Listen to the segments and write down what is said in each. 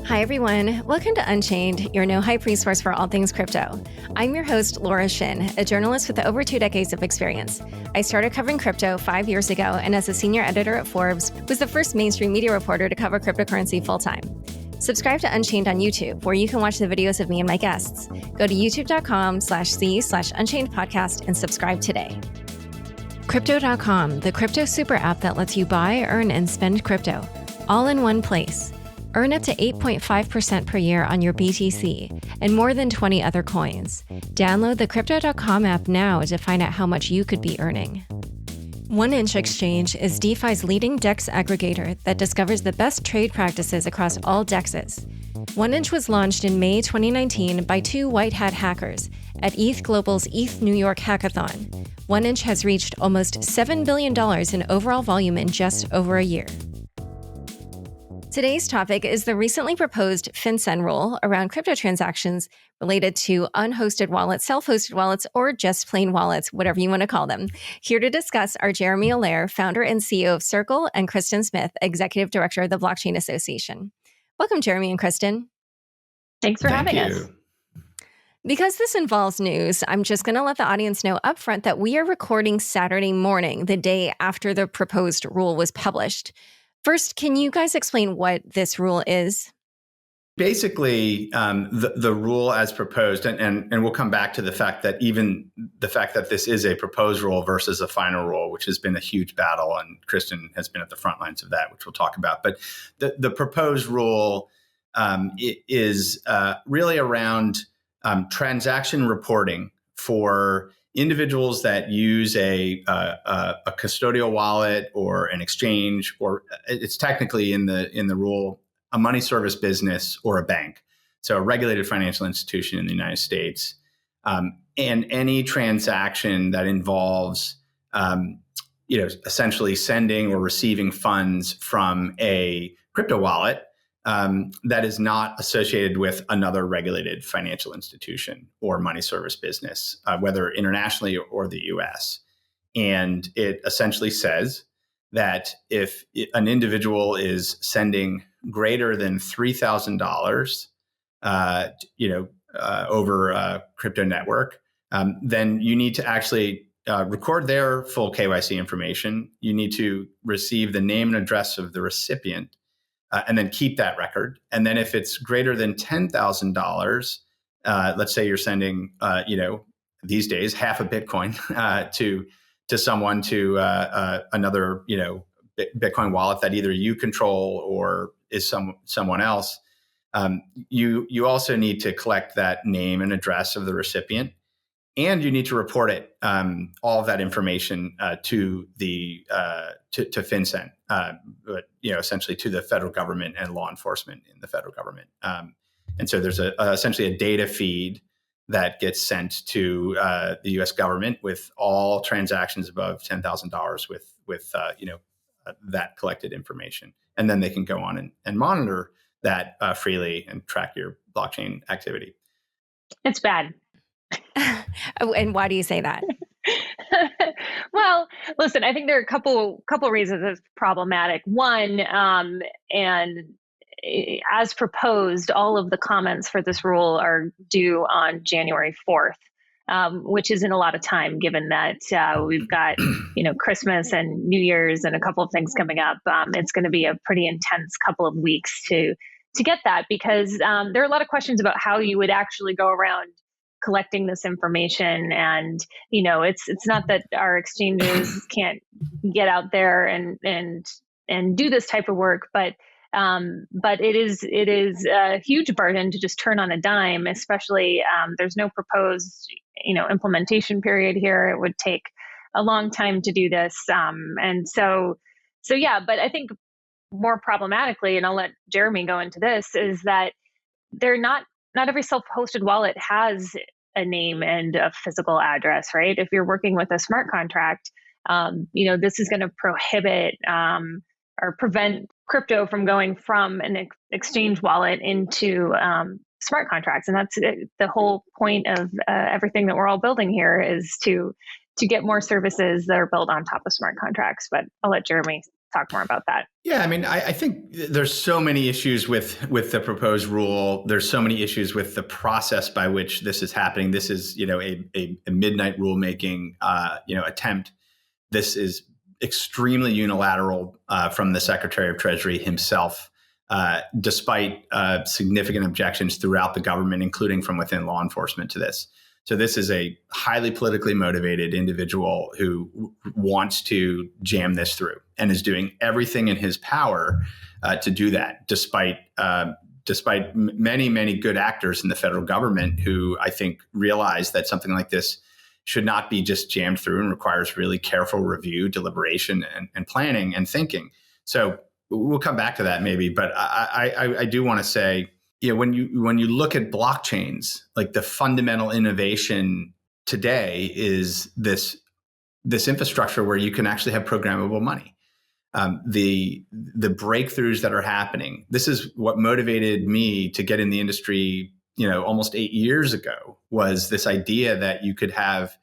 Hi, everyone. Welcome to Unchained, your no-hype resource for all things crypto. I'm your host, Laura Shin, a journalist with over 2 decades of experience. I started covering crypto 5 years ago, and as a senior editor at Forbes, was the first mainstream media reporter to cover cryptocurrency full-time. Subscribe to Unchained on YouTube, where you can watch the videos of me and my guests. Go to youtube.com/c/Unchained podcast and subscribe today. Crypto.com, the crypto super app that lets you buy, earn, and spend crypto, all in one place. Earn up to 8.5% per year on your BTC and more than 20 other coins. Download the Crypto.com app now to find out how much you could be earning. 1inch Exchange is DeFi's leading DEX aggregator that discovers the best trade practices across all DEXs. 1inch was launched in May 2019 by 2 white hat hackers at ETH Global's ETH New York hackathon. 1inch has reached almost $7 billion in overall volume in just over a year. Today's topic is the recently proposed FinCEN rule around crypto transactions related to unhosted wallets, self-hosted wallets, or just plain wallets, whatever you want to call them. Here to discuss are Jeremy Allaire, founder and CEO of Circle, and Kristin Smith, executive director of the Blockchain Association. Welcome, Jeremy and Kristin. Thanks for having us. Because this involves news, I'm just going to let the audience know upfront that we are recording Saturday morning, the day after the proposed rule was published. First, can you guys explain what this rule is? Basically, the rule as proposed, and we'll come back to the fact that even the fact that this is a proposed rule versus a final rule, which has been a huge battle, and Kristin has been at the front lines of that, which we'll talk about. But the proposed rule is really around transaction reporting for individuals that use a custodial wallet or an exchange, or it's technically in the rule, a money service business or a bank, so a regulated financial institution in the United States, and any transaction that involves, essentially sending or receiving funds from a crypto wallet that is not associated with another regulated financial institution or money service business, whether internationally or the US. And it essentially says that if an individual is sending greater than $3,000, over a crypto network, then you need to actually record their full KYC information. You need to receive the name and address of the recipient, and then keep that record. And then if it's greater than $10,000, let's say you're sending, these days half a Bitcoin to someone, to another, Bitcoin wallet that either you control or is someone else. You also need to collect that name and address of the recipient, and you need to report it, all of that information to the to FinCEN, but essentially to the federal government and law enforcement in the federal government. And so there's essentially a data feed that gets sent to the U.S. government with all transactions above $10,000 with that collected information, and then they can go on and monitor that freely and track your blockchain activity. It's bad. And why do you say that? Well, listen, I think there are a couple reasons it's problematic. One, and as proposed, all of the comments for this rule are due on January 4th, which isn't a lot of time given that we've got Christmas and New Year's and a couple of things coming up. It's going to be a pretty intense couple of weeks to get that, because there are a lot of questions about how you would actually go around collecting this information. And, it's not that our exchanges can't get out there and do this type of work, but it is a huge burden to just turn on a dime, especially there's no proposed, implementation period here. It would take a long time to do this. And so yeah, but I think more problematically, and I'll let Jeremy go into this, is that they're not every self-hosted wallet has a name and a physical address, right? If you're working with a smart contract, this is going to prohibit or prevent crypto from going from an exchange wallet into smart contracts. And that's the whole point of everything that we're all building here, is to get more services that are built on top of smart contracts. But I'll let Jeremy talk more about that. Yeah, I mean, I think there's so many issues with the proposed rule. There's so many issues with the process by which this is happening. This is, a midnight rulemaking, attempt. This is extremely unilateral from the Secretary of Treasury himself, despite significant objections throughout the government, including from within law enforcement to this. So this is a highly politically motivated individual who wants to jam this through and is doing everything in his power to do that, despite many, many good actors in the federal government who I think realize that something like this should not be just jammed through and requires really careful review, deliberation, and planning and thinking. So we'll come back to that maybe, but I do want to say, when you look at blockchains, like the fundamental innovation today is this infrastructure where you can actually have programmable money. The breakthroughs that are happening. This is what motivated me to get in the industry, almost 8 years ago, was this idea that you could have,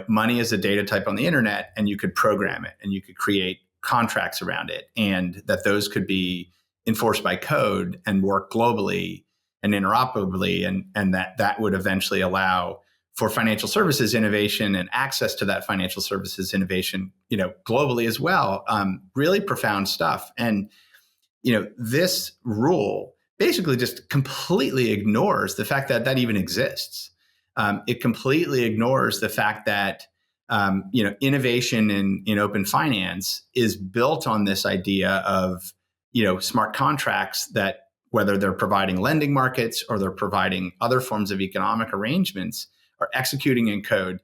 money as a data type on the internet, and you could program it and you could create contracts around it, and that those could be enforced by code and work globally and interoperably, and that would eventually allow for financial services innovation and access to that financial services innovation, globally as well. Really profound stuff. And, this rule basically just completely ignores the fact that even exists. It completely ignores the fact that innovation in open finance is built on this idea of smart contracts that, whether they're providing lending markets or they're providing other forms of economic arrangements, are executing in code,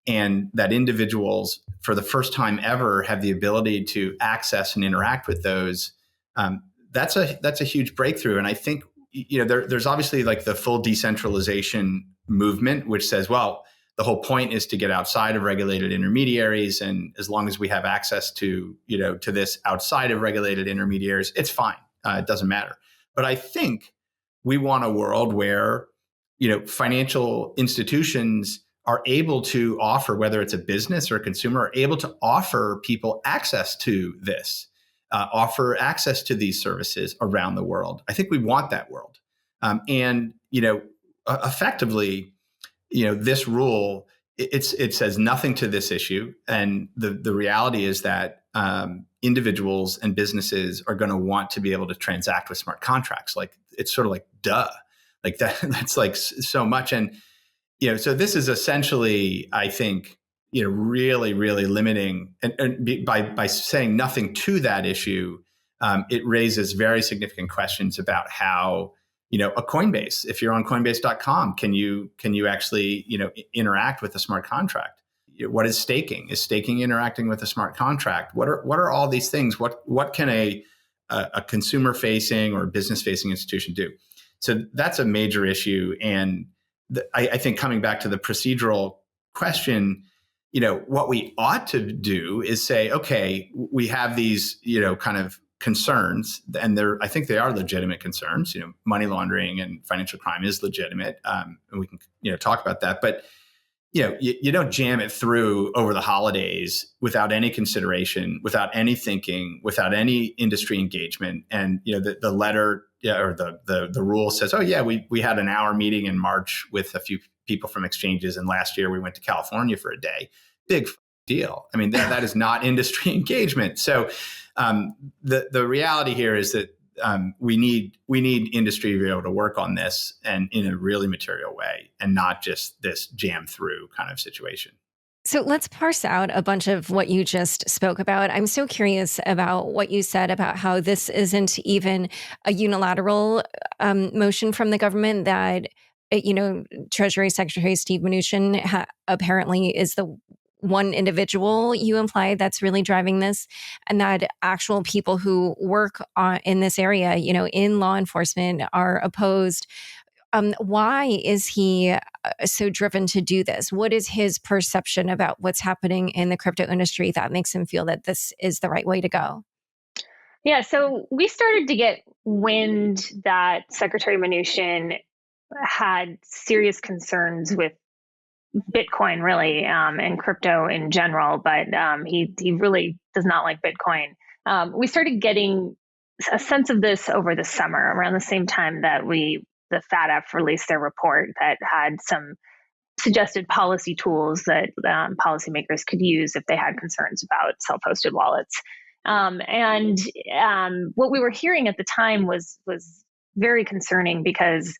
and that individuals for the first time ever have the ability to access and interact with those. That's a huge breakthrough. And I think, there's obviously like the full decentralization movement, which says, well, the whole point is to get outside of regulated intermediaries. And as long as we have access to this outside of regulated intermediaries, it's fine. It doesn't matter. But I think we want a world where, financial institutions are able to offer, whether it's a business or a consumer, are able to offer people access to this, offer access to these services around the world. I think we want that world. Effectively, this rule, it says nothing to this issue. And the reality is that individuals and businesses are going to want to be able to transact with smart contracts. Like, it's sort of like, duh, like that's like so much. And, so this is essentially, I think, really, really limiting, and by saying nothing to that issue, it raises very significant questions about how, a Coinbase, if you're on Coinbase.com, can you actually, interact with a smart contract? What is staking? Is staking interacting with a smart contract? What are all these things? What can a consumer facing or business facing institution do? So that's a major issue. And I think coming back to the procedural question, what we ought to do is say, okay, we have these, kind of concerns, and I think they are legitimate concerns. Money laundering and financial crime is legitimate, and we can talk about that. But you don't jam it through over the holidays without any consideration, without any thinking, without any industry engagement. And the letter or the rule says, oh yeah, we had an hour meeting in March with a few people from exchanges, and last year we went to California for a day. Big deal. I mean, that is not industry engagement. So the reality here is that we need industry to be able to work on this and in a really material way, and not just this jam through kind of situation. So let's parse out a bunch of what you just spoke about. I'm so curious about what you said about how this isn't even a unilateral motion from the government, that, Treasury Secretary Steve Mnuchin apparently is the one individual you implied that's really driving this, and that actual people who work in this area, in law enforcement, are opposed. Why is he so driven to do this? What is his perception about what's happening in the crypto industry that makes him feel that this is the right way to go? Yeah, so we started to get wind that Secretary Mnuchin had serious concerns with Bitcoin, really, and crypto in general, but he really does not like Bitcoin. We started getting a sense of this over the summer, around the same time that the FATF released their report that had some suggested policy tools that policymakers could use if they had concerns about self-hosted wallets. And what we were hearing at the time was very concerning because,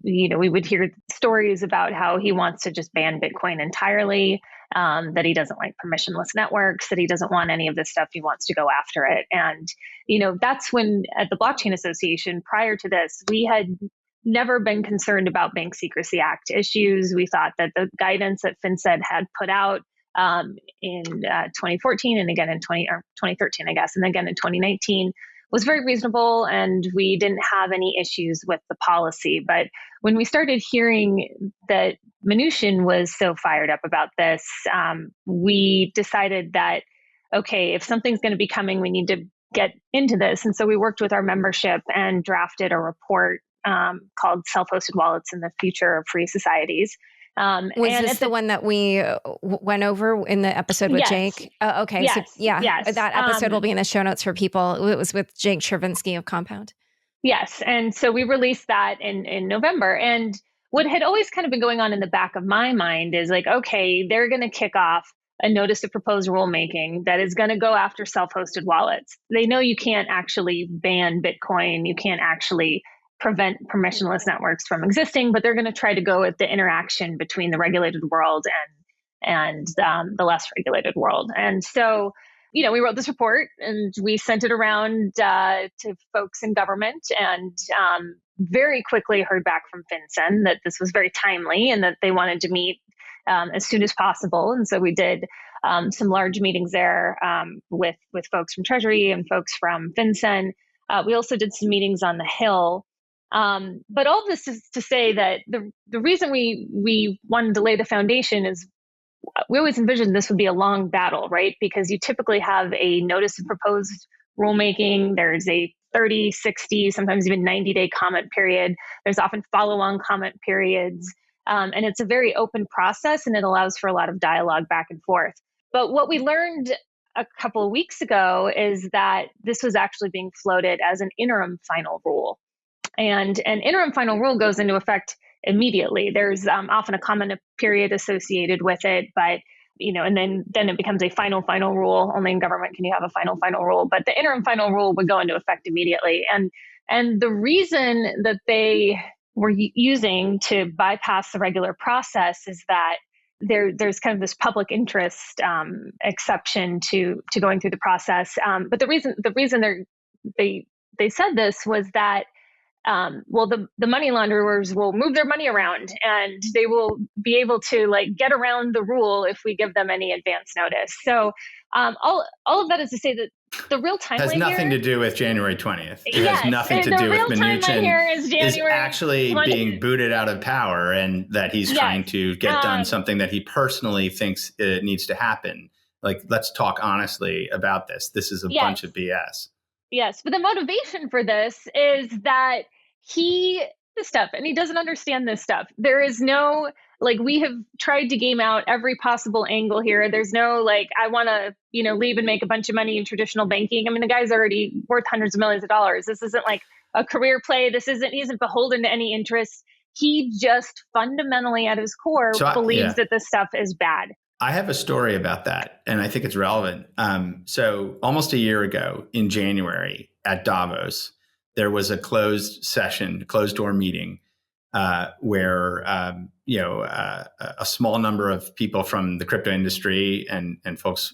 we would hear stories about how he wants to just ban Bitcoin entirely, that he doesn't like permissionless networks, that he doesn't want any of this stuff. He wants to go after it. And, that's when at the Blockchain Association, prior to this, we had never been concerned about Bank Secrecy Act issues. We thought that the guidance that FinCEN had put out in 2014 and again in 2013, I guess, and again in 2019 was very reasonable, and we didn't have any issues with the policy. But when we started hearing that Mnuchin was so fired up about this, we decided that, okay, if something's going to be coming, we need to get into this. And so we worked with our membership and drafted a report called Self-Hosted Wallets and the Future of Free Societies. Was this the one that we went over in the episode with Jake? Okay. Yes. So, yeah. Yes. That episode will be in the show notes for people. It was with Jake Chervinsky of Compound. Yes. And so we released that in November. And what had always kind of been going on in the back of my mind is like, okay, they're going to kick off a notice of proposed rulemaking that is going to go after self-hosted wallets. They know you can't actually ban Bitcoin. You can't actually prevent permissionless networks from existing, but they're going to try to go at the interaction between the regulated world and the less regulated world. And so, we wrote this report and we sent it around to folks in government, and very quickly heard back from FinCEN that this was very timely and that they wanted to meet as soon as possible. And so we did some large meetings there with folks from Treasury and folks from FinCEN. We also did some meetings on the Hill. But all this is to say that the reason we wanted to lay the foundation is we always envisioned this would be a long battle, right? Because you typically have a notice of proposed rulemaking. There's a 30, 60, sometimes even 90-day comment period. There's often follow-on comment periods. And it's a very open process, and it allows for a lot of dialogue back and forth. But what we learned a couple of weeks ago is that this was actually being floated as an interim final rule. And an interim final rule goes into effect immediately. There's often a comment period associated with it, but and then it becomes a final rule. Only in government can you have a final rule. But the interim final rule would go into effect immediately. And the reason that they were using to bypass the regular process is that there's kind of this public interest exception to going through the process. But the reason they said this was that the money launderers will move their money around, and they will be able to get around the rule if we give them any advance notice. So all of that is to say that the real timeline has nothing to do with January 20th. It yes, has nothing to do with Mnuchin is actually 20th. being booted out of power, and that he's trying to get done something that he personally thinks it needs to happen. Let's talk honestly about this. This is a bunch of BS. Yes, but the motivation for this is that this stuff, and he doesn't understand this stuff. There is no, we have tried to game out every possible angle here. There's no, I want to, leave and make a bunch of money in traditional banking. I mean, the guy's already worth hundreds of millions of dollars. This isn't a career play. He isn't beholden to any interests. He just fundamentally at his core believes that this stuff is bad. I have a story about that, and I think it's relevant. So almost a year ago in January at Davos, there was a closed door meeting where a small number of people from the crypto industry and folks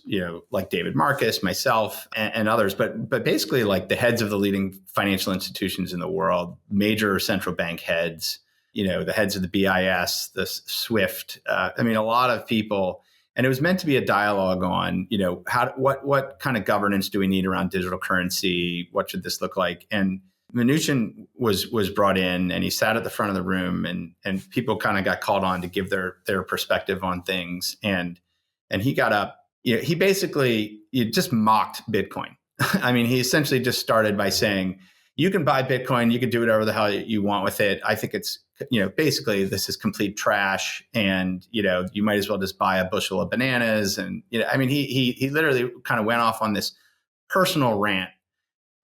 like David Marcus, myself, and others, but basically the heads of the leading financial institutions in the world, major central bank heads, the heads of the BIS, the SWIFT. A lot of people. And it was meant to be a dialogue on, what kind of governance do we need around digital currency? What should this look like? And Mnuchin was brought in, and he sat at the front of the room, and people kind of got called on to give their perspective on things. And he got up. He basically just mocked Bitcoin. He essentially just started by saying, you can buy Bitcoin, you can do whatever the hell you want with it. I think it's, basically this is complete trash, and, you might as well just buy a bushel of bananas. And, he literally kind of went off on this personal rant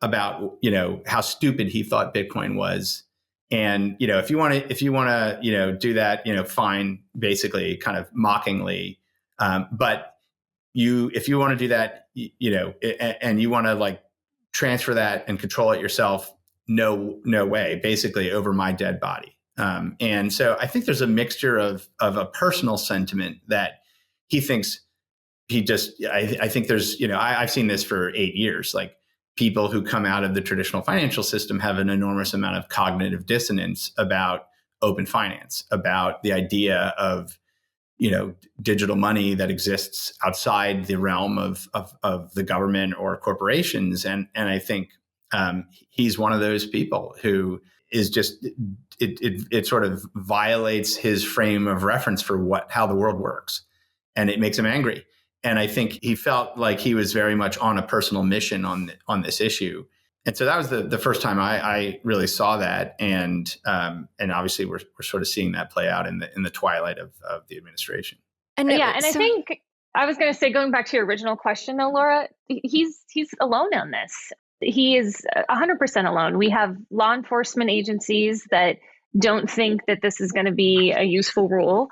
about, how stupid he thought Bitcoin was. And, if you want to, do that, fine, basically kind of mockingly. But if you want to do that, and you want to like transfer that and control it yourself, no way, basically over my dead body. And so I think there's a mixture of a personal sentiment that he thinks I think there's, I've seen this for 8 years, like people who come out of the traditional financial system have an enormous amount of cognitive dissonance about open finance, about the idea of, digital money that exists outside the realm of the government or corporations. And I think he's one of those people who is just, it sort of violates his frame of reference for how the world works. And it makes him angry. And I think he felt like he was very much on a personal mission on this issue. And so that was the first time I really saw that. And obviously we're sort of seeing that play out in the twilight of the administration. And I think I was going to say, going back to your original question though, Laura, he's alone on this. He is 100% alone. We have law enforcement agencies that don't think that this is going to be a useful rule.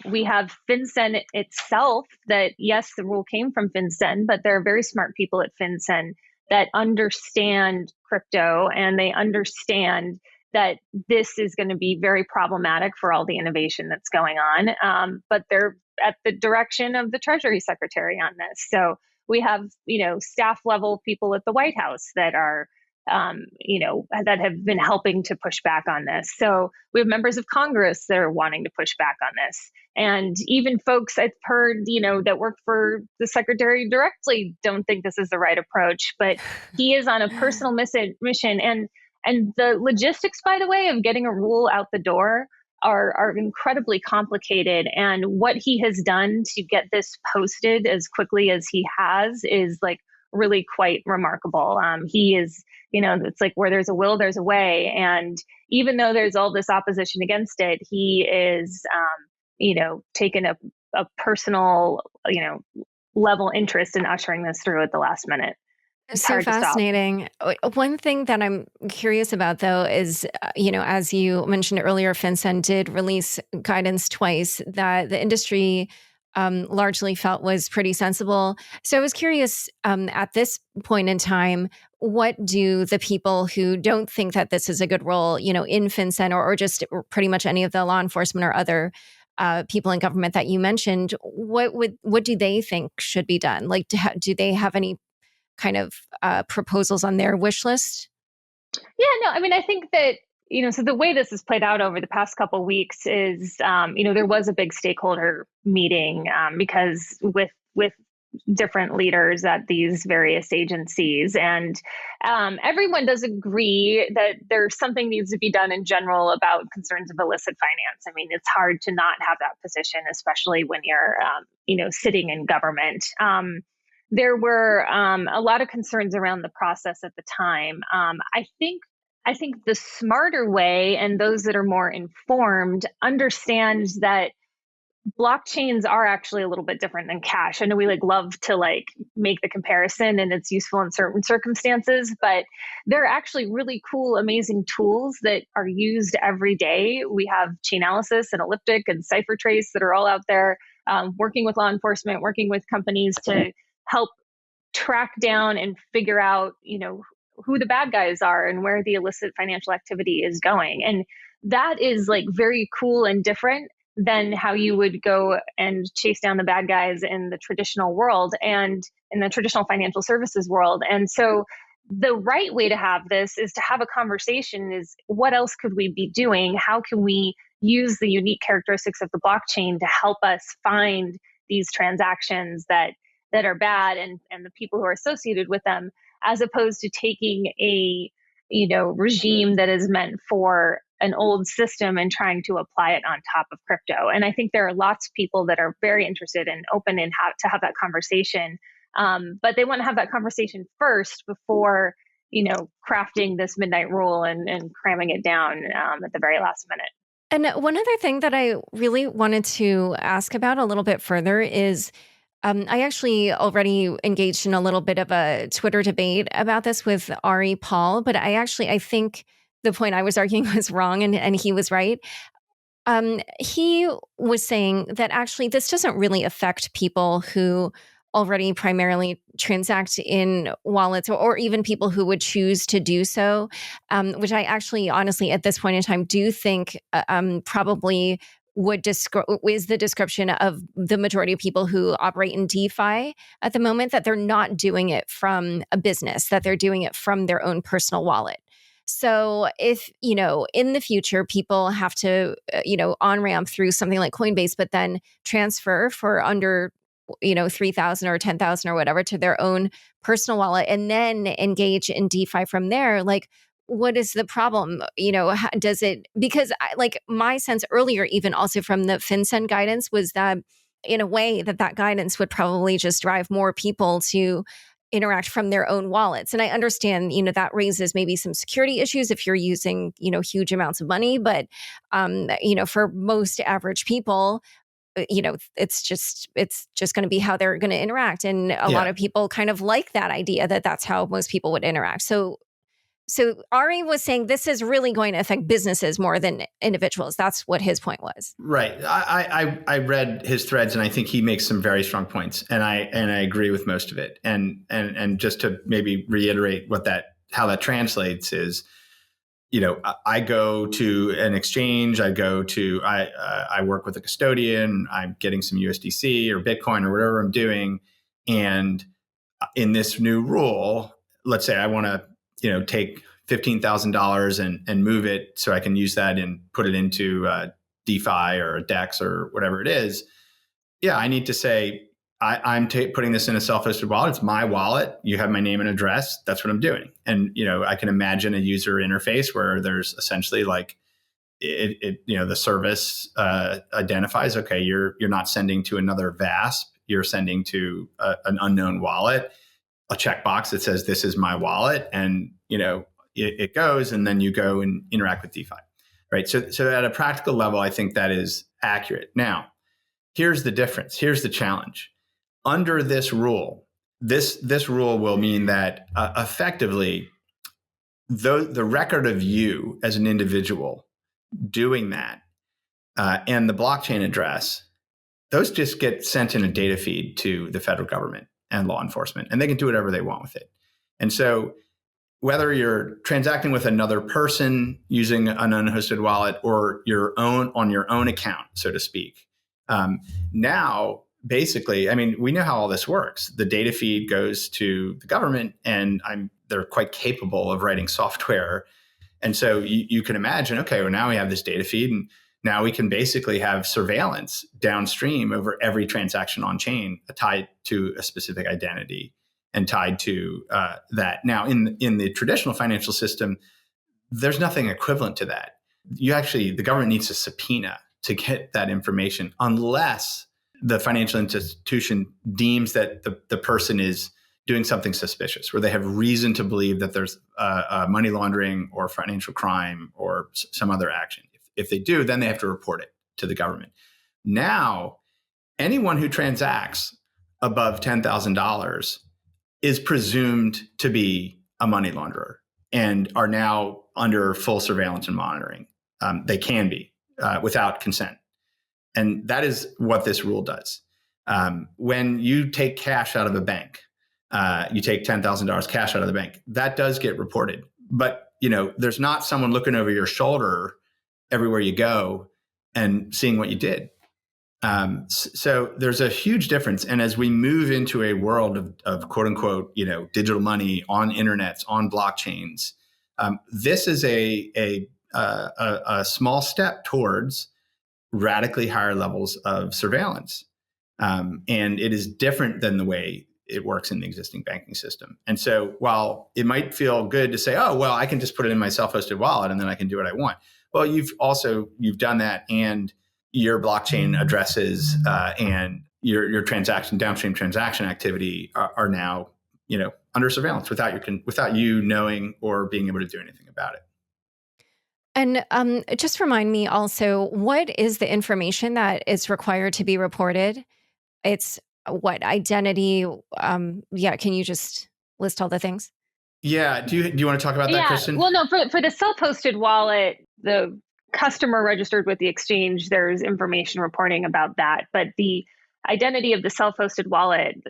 We have FinCEN itself that, yes, the rule came from FinCEN, but there are very smart people at FinCEN that understand crypto, and they understand that this is going to be very problematic for all the innovation that's going on. But they're at the direction of the Treasury Secretary on this. So we have, staff level people at the White House that are, that have been helping to push back on this. So we have members of Congress that are wanting to push back on this. And even folks I've heard, that work for the secretary directly don't think this is the right approach, but he is on a personal mission. And the logistics, by the way, of getting a rule out the door are incredibly complicated. And what he has done to get this posted as quickly as he has is like really quite remarkable. He is, it's like where there's a will, there's a way. And even though there's all this opposition against it, he is, taken a personal, level interest in ushering this through at the last minute. It's so fascinating. One thing that I'm curious about, though, is, as you mentioned earlier, FinCEN did release guidance twice that the industry largely felt was pretty sensible. So I was curious, at this point in time, what do the people who don't think that this is a good role, in FinCEN or just pretty much any of the law enforcement or other people in government that you mentioned, what do they think should be done? Like, do they have any kind of proposals on their wish list? Yeah, no, I mean, I think that, so the way this has played out over the past couple of weeks is, there was a big stakeholder meeting because with different leaders at these various agencies. And everyone does agree that there's something needs to be done in general about concerns of illicit finance. I mean, it's hard to not have that position, especially when you're, sitting in government. There were a lot of concerns around the process at the time. I think the smarter way, and those that are more informed, understand that blockchains are actually a little bit different than cash. I know we love to make the comparison, and it's useful in certain circumstances, but they're actually really cool, amazing tools that are used every day. We have Chainalysis and Elliptic and CipherTrace that are all out there working with law enforcement, working with companies to help track down and figure out, who the bad guys are and where the illicit financial activity is going. And that is very cool and different than how you would go and chase down the bad guys in the traditional world and in the traditional financial services world. And so the right way to have this is to have a conversation is, what else could we be doing? How can we use the unique characteristics of the blockchain to help us find these transactions that are bad and the people who are associated with them, as opposed to taking a regime that is meant for an old system and trying to apply it on top of crypto. And I think there are lots of people that are very interested and open in how to have that conversation. But they want to have that conversation first before, crafting this midnight rule and cramming it down at the very last minute. And one other thing that I really wanted to ask about a little bit further is, I actually already engaged in a little bit of a Twitter debate about this with Ari Paul, but I think the point I was arguing was wrong and he was right. He was saying that actually this doesn't really affect people who already primarily transact in wallets or even people who would choose to do so, which I actually honestly at this point in time do think probably is the description of the majority of people who operate in DeFi at the moment, that they're not doing it from a business, that they're doing it from their own personal wallet. So if, in the future, people have to, on-ramp through something like Coinbase, but then transfer for under, 3,000 or 10,000 or whatever to their own personal wallet and then engage in DeFi from there, like, what is the problem? Does it, because my sense earlier, even also from the FinCEN guidance, was that in a way that guidance would probably just drive more people to interact from their own wallets. And I understand, that raises maybe some security issues if you're using, huge amounts of money. But, for most average people, it's just going to be how they're going to interact. And a lot of people kind of like that idea that that's how most people would interact. So Ari was saying this is really going to affect businesses more than individuals. That's what his point was. Right. I read his threads and I think he makes some very strong points, and I agree with most of it. And just to maybe reiterate how that translates is, I go to an exchange, I work with a custodian, I'm getting some USDC or Bitcoin or whatever I'm doing, and in this new rule, let's say I want to take $15,000 and move it so I can use that and put it into DeFi or a DEX or whatever it is. Yeah, I need to say, I'm putting this in a self-hosted wallet. It's my wallet. You have my name and address. That's what I'm doing. And, I can imagine a user interface where there's essentially like the service identifies, okay, you're not sending to another VASP. You're sending to an unknown wallet, a checkbox that says, this is my wallet. And, it goes, and then you go and interact with DeFi, right? So at a practical level, I think that is accurate. Now, here's the difference. Here's the challenge. Under this rule, this rule will mean that effectively, the record of you as an individual doing that and the blockchain address, those just get sent in a data feed to the federal government and law enforcement, and they can do whatever they want with it. And so whether you're transacting with another person using an unhosted wallet or on your own account, so to speak, now, basically, we know how all this works. The data feed goes to the government, and they're quite capable of writing software. And so you can imagine, okay, well, now we have this data feed, and now we can basically have surveillance downstream over every transaction on chain tied to a specific identity and tied to that. Now, in the traditional financial system, there's nothing equivalent to that. The government needs a subpoena to get that information unless the financial institution deems that the person is doing something suspicious, where they have reason to believe that there's money laundering or financial crime or some other action. If they do, then they have to report it to the government. Now, anyone who transacts above $10,000 is presumed to be a money launderer and are now under full surveillance and monitoring. They can be without consent. And that is what this rule does. When you take cash out of a bank, you take $10,000 cash out of the bank, that does get reported. But there's not someone looking over your shoulder everywhere you go and seeing what you did. So there's a huge difference. And as we move into a world of quote unquote, digital money on internets, on blockchains, this is a small step towards radically higher levels of surveillance. And it is different than the way it works in the existing banking system. And so while it might feel good to say, oh, well, I can just put it in my self-hosted wallet and then I can do what I want. Well, you've done that, and your blockchain addresses and your downstream transaction activity are now, under surveillance without you knowing or being able to do anything about it. And just remind me also, what is the information that is required to be reported? It's what identity? Yeah, can you just list all the things? Yeah. Do you want to talk about that, Kristin? Well, no, for the self-hosted wallet, the customer registered with the exchange, there's information reporting about that. But the identity of the self-hosted wallet,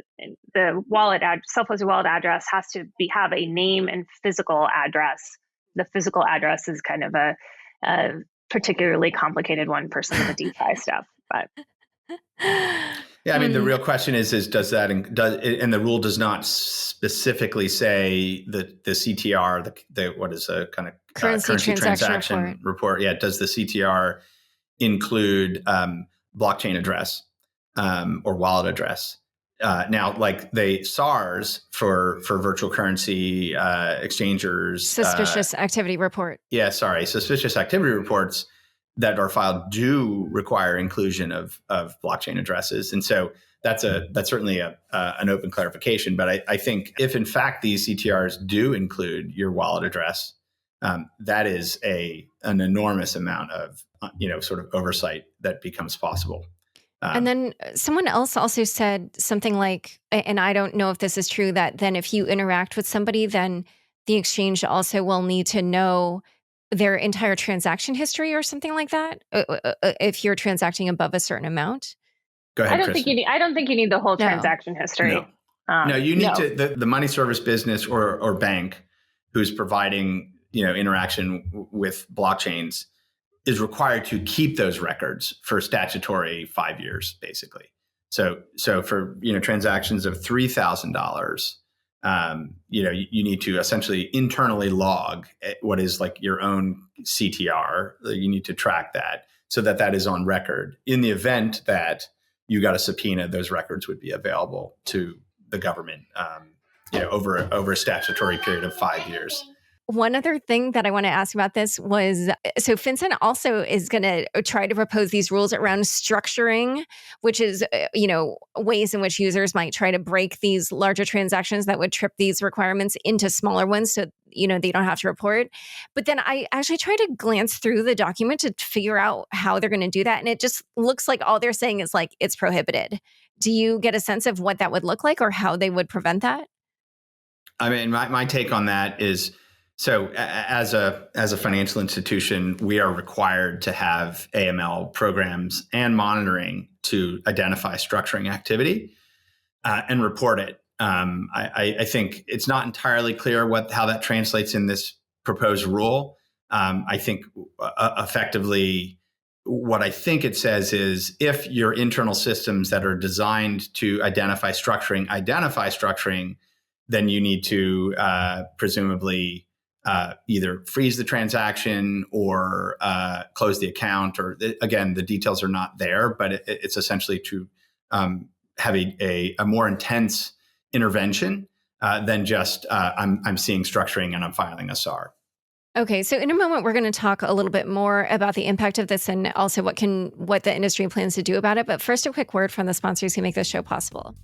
self-hosted wallet address has to have a name and physical address. The physical address is kind of a particularly complicated one for some of the DeFi stuff, but. Yeah, I mean, the real question is does that, and the rule does not specifically say the CTR, what is a kind of currency transaction report? Yeah, does the CTR include blockchain address or wallet address? Now, like the SARs for virtual currency exchangers. Suspicious activity report. Yeah, sorry. Suspicious activity reports that are filed do require inclusion of blockchain addresses. And so that's certainly an open clarification. But I think if in fact these CTRs do include your wallet address, that is an enormous amount of sort of oversight that becomes possible. And then someone else also said something like, and I don't know if this is true, that then if you interact with somebody, then the exchange also will need to know their entire transaction history or something like that, if you're transacting above a certain amount. Go ahead, I don't think you need the whole transaction history. No, you need to the money service business or bank who's providing interaction with blockchains is required to keep those records for statutory 5 years, basically. So for transactions of $3,000, you need to essentially internally log what is like your own CTR. You need to track that so that is on record. In the event that you got a subpoena, those records would be available to the government, over a statutory period of 5 years. One other thing that I want to ask about this was, so FinCEN also is going to try to propose these rules around structuring, which is, ways in which users might try to break these larger transactions that would trip these requirements into smaller ones so, they don't have to report. But then I actually tried to glance through the document to figure out how they're going to do that. And it just looks like all they're saying is like, it's prohibited. Do you get a sense of what that would look like or how they would prevent that? I mean, my take on that is, so as a financial institution, we are required to have AML programs and monitoring to identify structuring activity and report it. I think it's not entirely clear how that translates in this proposed rule. I think effectively what I think it says is if your internal systems that are designed to identify structuring, then you need to presumably either freeze the transaction or close the account, or again, the details are not there, but it's essentially to have a more intense intervention than just I'm seeing structuring and I'm filing a SAR. Okay, so in a moment, we're going to talk a little bit more about the impact of this and also what the industry plans to do about it. But first, a quick word from the sponsors who make this show possible.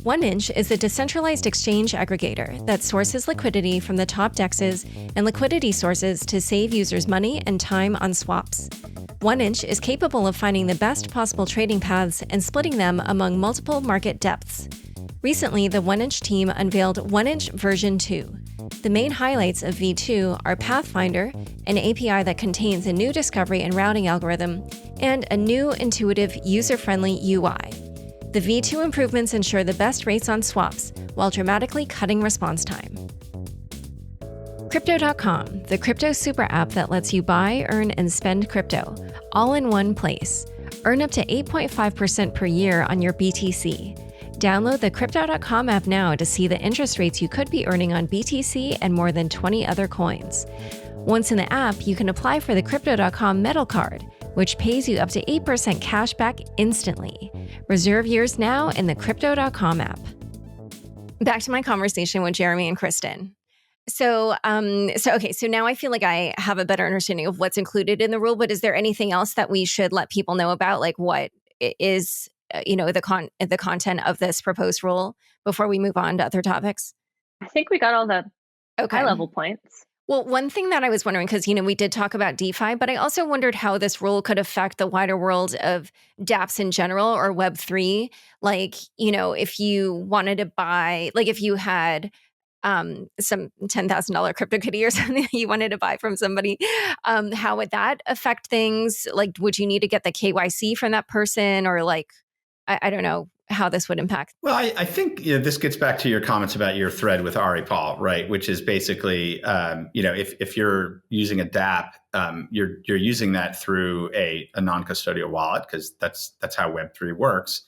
1inch is a decentralized exchange aggregator that sources liquidity from the top DEXs and liquidity sources to save users money and time on swaps. 1inch is capable of finding the best possible trading paths and splitting them among multiple market depths. Recently, the 1inch team unveiled 1inch version 2. The main highlights of V2 are Pathfinder, an API that contains a new discovery and routing algorithm, and a new intuitive, user-friendly UI. The V2 improvements ensure the best rates on swaps while dramatically cutting response time. Crypto.com, the crypto super app that lets you buy, earn, and spend crypto, all in one place. Earn up to 8.5% per year on your BTC. Download the Crypto.com app now to see the interest rates you could be earning on BTC and more than 20 other coins. Once in the app, you can apply for the Crypto.com Metal Card, which pays you up to 8% cash back instantly. Reserve yours now in the Crypto.com app. Back to my conversation with Jeremy and Kristin. So now I feel like I have a better understanding of what's included in the rule, but is there anything else that we should let people know about, like what is the content of this proposed rule before we move on to other topics? I think we got all the high level points. Well, one thing that I was wondering, because, we did talk about DeFi, but I also wondered how this rule could affect the wider world of dApps in general or Web3. Like, if you wanted to buy, like if you had some $10,000 CryptoKitty or something that you wanted to buy from somebody, how would that affect things? Like, would you need to get the KYC from that person, or like, I don't know how this would impact? Well, I think this gets back to your comments about your thread with Ari Paul, right? Which is basically, if you're using a dApp, you're using that through a non-custodial wallet, because that's how Web3 works.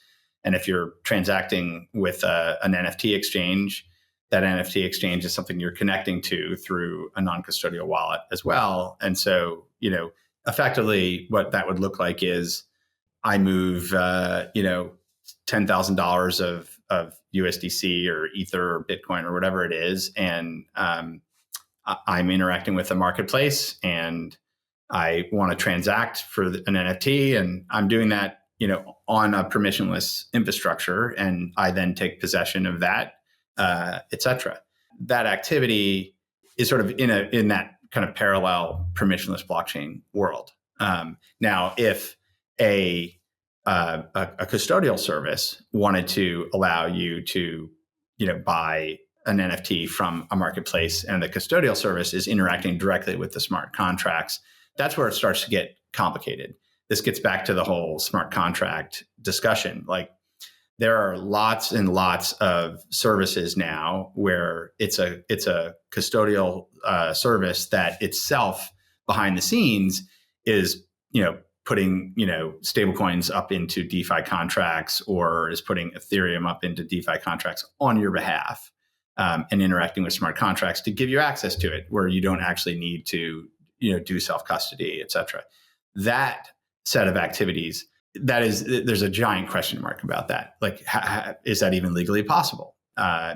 And if you're transacting with an NFT exchange, that NFT exchange is something you're connecting to through a non-custodial wallet as well. And so, effectively, what that would look like is I move, $10,000 of USDC or Ether or Bitcoin or whatever it is, and I'm interacting with the marketplace, and I want to transact for an NFT, and I'm doing that, on a permissionless infrastructure, and I then take possession of that, et cetera. That activity is sort of in that kind of parallel permissionless blockchain world. Now, if a custodial service wanted to allow you to, buy an NFT from a marketplace, and the custodial service is interacting directly with the smart contracts, that's where it starts to get complicated. This gets back to the whole smart contract discussion. Like, there are lots and lots of services now where it's a custodial service that itself behind the scenes is, putting, stablecoins up into DeFi contracts, or is putting Ethereum up into DeFi contracts on your behalf, and interacting with smart contracts to give you access to it, where you don't actually need to, do self-custody, et cetera. That set of activities, there's a giant question mark about that. Like, is that even legally possible?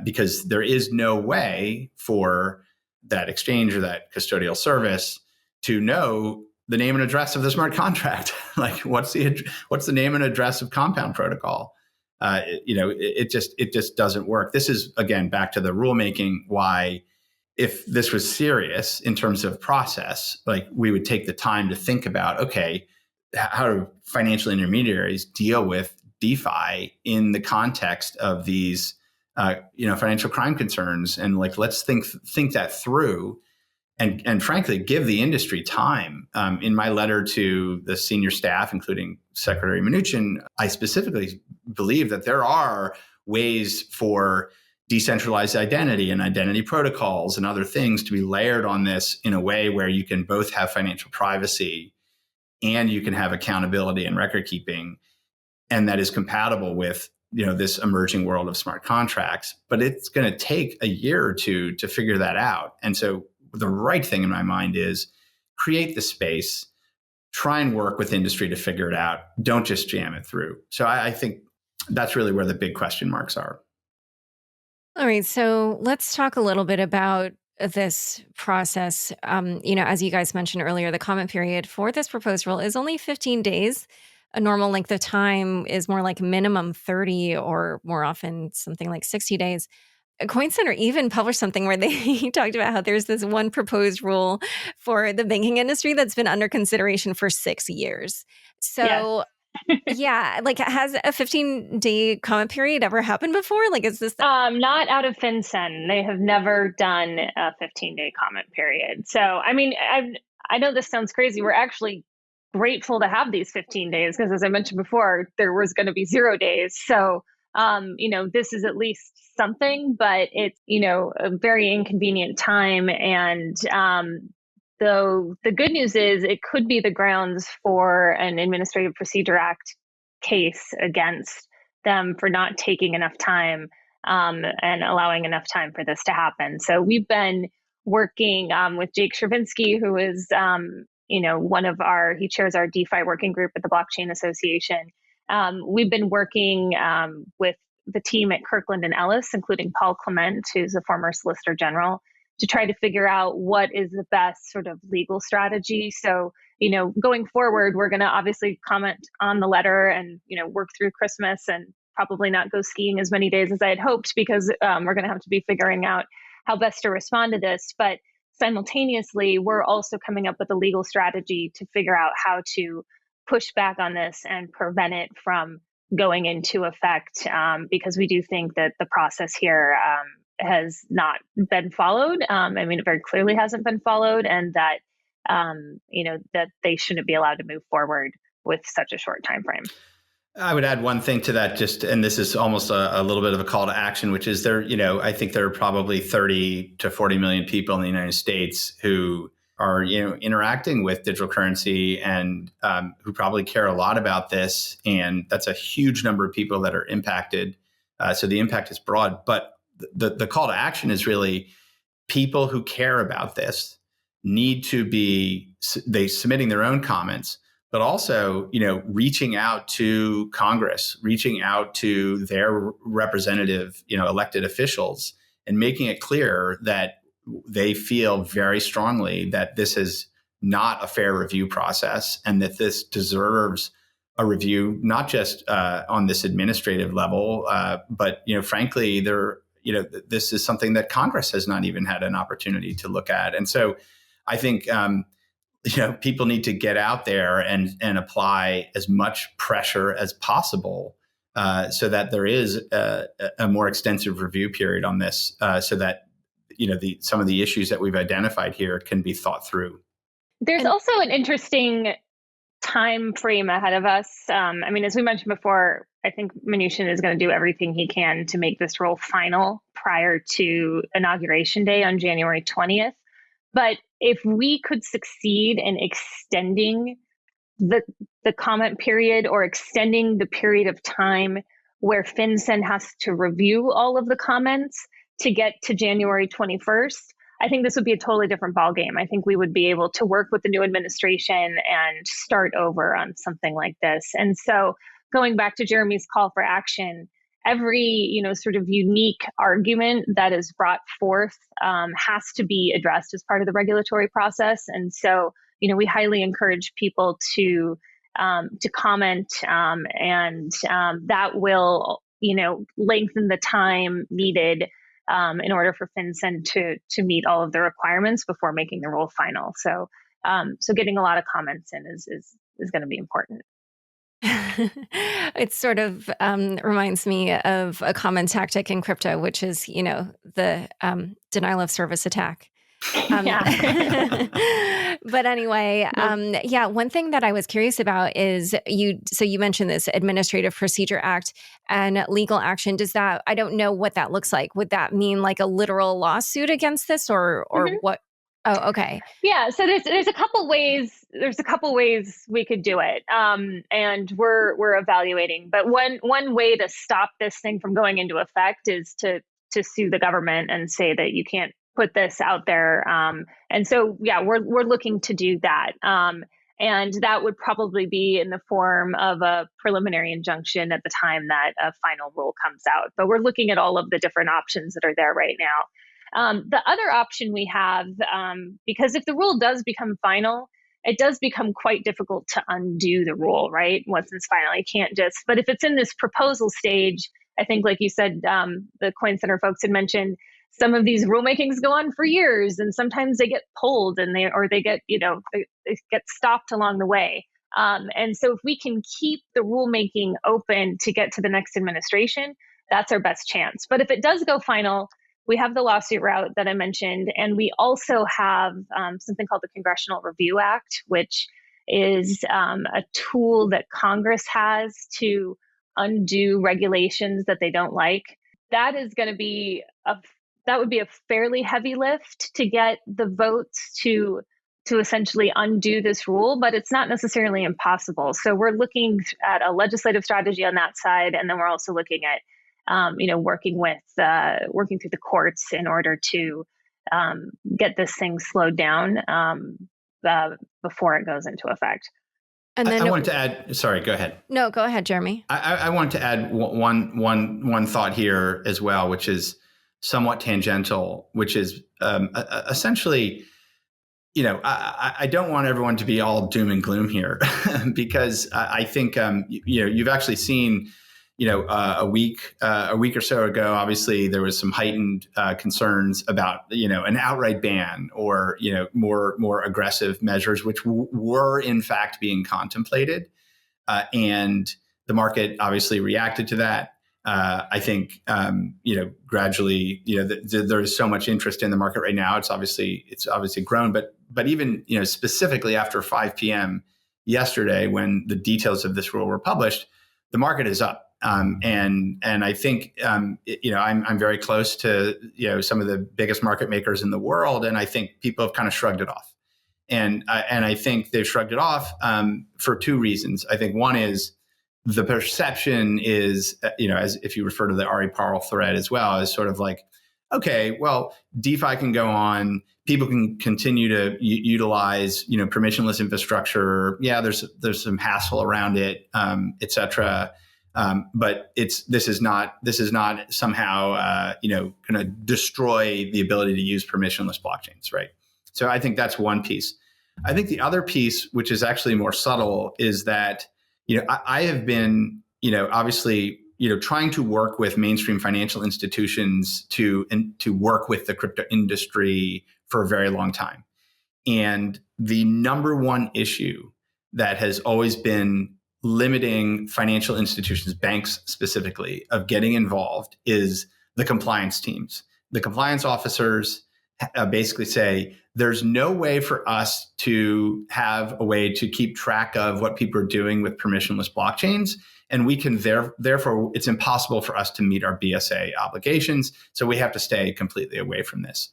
Because there is no way for that exchange or that custodial service to know the name and address of the smart contract. Like, what's the name and address of Compound Protocol? It just doesn't work. This is, again, back to the rulemaking. Why, if this was serious in terms of process, like, we would take the time to think about, okay, how do financial intermediaries deal with DeFi in the context of these, financial crime concerns, and like, let's think that through. And frankly, give the industry time. In my letter to the senior staff, including Secretary Mnuchin, I specifically believe that there are ways for decentralized identity and identity protocols and other things to be layered on this in a way where you can both have financial privacy and you can have accountability and record keeping, and that is compatible with, this emerging world of smart contracts. But it's going to take a year or two to figure that out. And so the right thing in my mind is create the space, try and work with industry to figure it out. Don't just jam it through. So I think that's really where the big question marks are. All right. So let's talk a little bit about this process. As you guys mentioned earlier, the comment period for this proposed rule is only 15 days. A normal length of time is more like minimum 30, or more often something like 60 days. Coin Center even published something where they talked about how there's this one proposed rule for the banking industry that's been under consideration for 6 years. So, yeah, like, has a 15-day comment period ever happened before? Like, is this not out of FinCEN? They have never done a 15-day comment period. So, I mean, I know this sounds crazy. We're actually grateful to have these 15 days because, as I mentioned before, there was going to be 0 days. So, this is at least something, but it's, a very inconvenient time. And though the good news is it could be the grounds for an Administrative Procedure Act case against them for not taking enough time and allowing enough time for this to happen. So we've been working with Jake Chervinsky, who is, he chairs our DeFi working group at the Blockchain Association. We've been working with the team at Kirkland & Ellis, including Paul Clement, who's a former Solicitor General, to try to figure out what is the best sort of legal strategy. So, going forward, we're going to obviously comment on the letter and, work through Christmas and probably not go skiing as many days as I had hoped, because we're going to have to be figuring out how best to respond to this. But simultaneously, we're also coming up with a legal strategy to figure out how to push back on this and prevent it from going into effect, because we do think that the process here has not been followed. It very clearly hasn't been followed, and that that they shouldn't be allowed to move forward with such a short time frame. I would add one thing to that, and this is almost a little bit of a call to action, which is I think there are probably 30 to 40 million people in the United States who are, interacting with digital currency and who probably care a lot about this. And that's a huge number of people that are impacted. So the impact is broad, but the call to action is really people who care about this need to be submitting their own comments, but also, reaching out to Congress, reaching out to their representative, elected officials, and making it clear that they feel very strongly that this is not a fair review process and that this deserves a review, not just on this administrative level, but, frankly, this is something that Congress has not even had an opportunity to look at. And so I think, people need to get out there and apply as much pressure as possible so that there is a more extensive review period on this, so that some of the issues that we've identified here can be thought through. There's also an interesting time frame ahead of us. As we mentioned before, I think Mnuchin is going to do everything he can to make this rule final prior to Inauguration Day on January 20th. But if we could succeed in extending the comment period or extending the period of time where FinCEN has to review all of the comments to get to January 21st, I think this would be a totally different ballgame. I think we would be able to work with the new administration and start over on something like this. And so going back to Jeremy's call for action, every sort of unique argument that is brought forth has to be addressed as part of the regulatory process. And so, we highly encourage people to comment, and that will, lengthen the time needed in order for FinCEN to meet all of the requirements before making the rule final. So, getting a lot of comments in is going to be important. It sort of reminds me of a common tactic in crypto, which is, the denial of service attack. But anyway, one thing that I was curious about is you mentioned this Administrative Procedure Act and legal action. I don't know what that looks like. Would that mean like a literal lawsuit against this or what? Oh, okay. Yeah. So there's a couple ways. There's a couple ways we could do it, and we're evaluating. But one way to stop this thing from going into effect is to sue the government and say that you can't put this out there. And so we're looking to do that, and that would probably be in the form of a preliminary injunction at the time that a final rule comes out. But we're looking at all of the different options that are there right now. The other option we have, because if the rule does become final, it does become quite difficult to undo the rule, right? Once it's final, you can't but if it's in this proposal stage, I think, like you said, the Coin Center folks had mentioned, some of these rulemakings go on for years, and sometimes they get pulled and they get, they get stopped along the way. And so if we can keep the rulemaking open to get to the next administration, that's our best chance. But if it does go final, we have the lawsuit route that I mentioned, and we also have something called the Congressional Review Act, which is a tool that Congress has to undo regulations that they don't like. That is going to be that would be a fairly heavy lift to get the votes to essentially undo this rule, but it's not necessarily impossible. So we're looking at a legislative strategy on that side, and then we're also looking at working through the courts in order to get this thing slowed down before it goes into effect. And then I wanted to add. Sorry, go ahead. No, go ahead, Jeremy. I wanted to add one thought here as well, which is somewhat tangential, which is essentially, I don't want everyone to be all doom and gloom here, because I think you've actually seen, a week or so ago, obviously there was some heightened concerns about an outright ban or more aggressive measures, which were in fact being contemplated, and the market obviously reacted to that. I think gradually there's so much interest in the market right now. It's obviously grown, but even specifically after 5 p.m. yesterday, when the details of this rule were published, the market is up. And I think I'm very close to some of the biggest market makers in the world, and I think people have kind of shrugged it off. And I think they've shrugged it off for two reasons. I think one is the perception is, as if you refer to the Ari Parl thread as well, is sort of like, okay, well, DeFi can go on. People can continue to utilize, permissionless infrastructure. Yeah, there's some hassle around it, et cetera. But this is not somehow, going to destroy the ability to use permissionless blockchains, right? So I think that's one piece. I think the other piece, which is actually more subtle, is that I have been, obviously, trying to work with mainstream financial institutions to work with the crypto industry for a very long time. And the number one issue that has always been limiting financial institutions, banks specifically, of getting involved is the compliance teams. The compliance officers basically say, there's no way for us to have a way to keep track of what people are doing with permissionless blockchains. And we can therefore, it's impossible for us to meet our BSA obligations. So we have to stay completely away from this.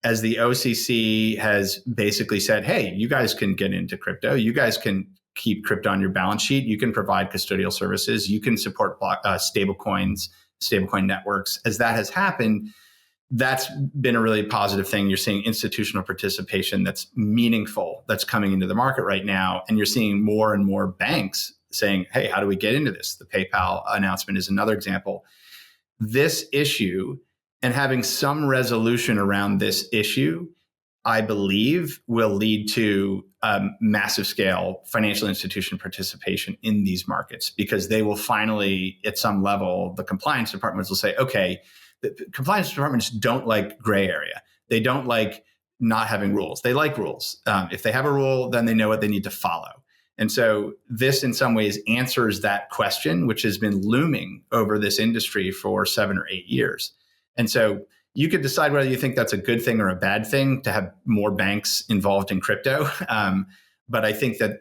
As the OCC has basically said, hey, you guys can get into crypto. You guys can keep crypto on your balance sheet. You can provide custodial services. You can support stablecoin networks. As that has happened, that's been a really positive thing. You're seeing institutional participation that's meaningful, that's coming into the market right now. And you're seeing more and more banks saying, hey, how do we get into this? The PayPal announcement is another example. This issue and having some resolution around this issue, I believe, will lead to massive scale financial institution participation in these markets, because they will finally, at some level, the compliance departments will say, okay, the compliance departments don't like gray area. They don't like not having rules. They like rules. If they have a rule, then they know what they need to follow. And so this, in some ways, answers that question, which has been looming over this industry for 7 or 8 years. And so you could decide whether you think that's a good thing or a bad thing to have more banks involved in crypto. But I think that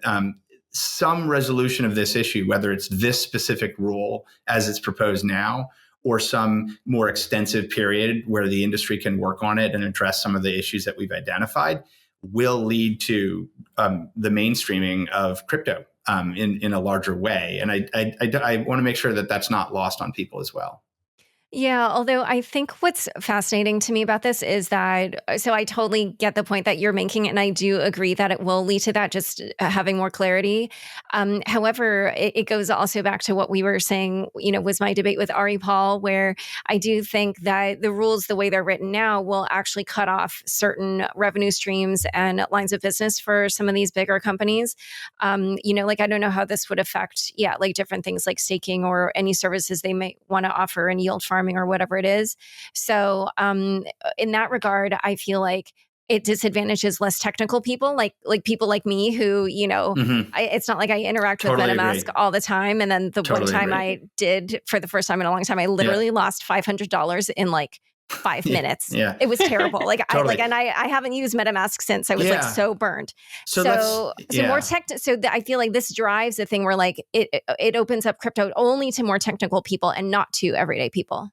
some resolution of this issue, whether it's this specific rule as it's proposed now, or some more extensive period where the industry can work on it and address some of the issues that we've identified, will lead to the mainstreaming of crypto in a larger way. And I want to make sure that that's not lost on people as well. Yeah, although I think what's fascinating to me about this is that, so I totally get the point that you're making, and I do agree that it will lead to that, just having more clarity. However, it goes also back to what we were saying, was my debate with Ari Paul, where I do think that the rules, the way they're written now, will actually cut off certain revenue streams and lines of business for some of these bigger companies. I don't know how this would affect, different things like staking or any services they might want to offer in yield farming or whatever it is. So in that regard, I feel like it disadvantages less technical people, like people like me who, it's not like I interact with MetaMask all the time. And then the one time I did for the first time in a long time, I literally lost $500 in like 5 minutes. Yeah. It was terrible. I haven't used MetaMask since. I was so burned. So more tech. I feel like this drives a thing where it opens up crypto only to more technical people and not to everyday people.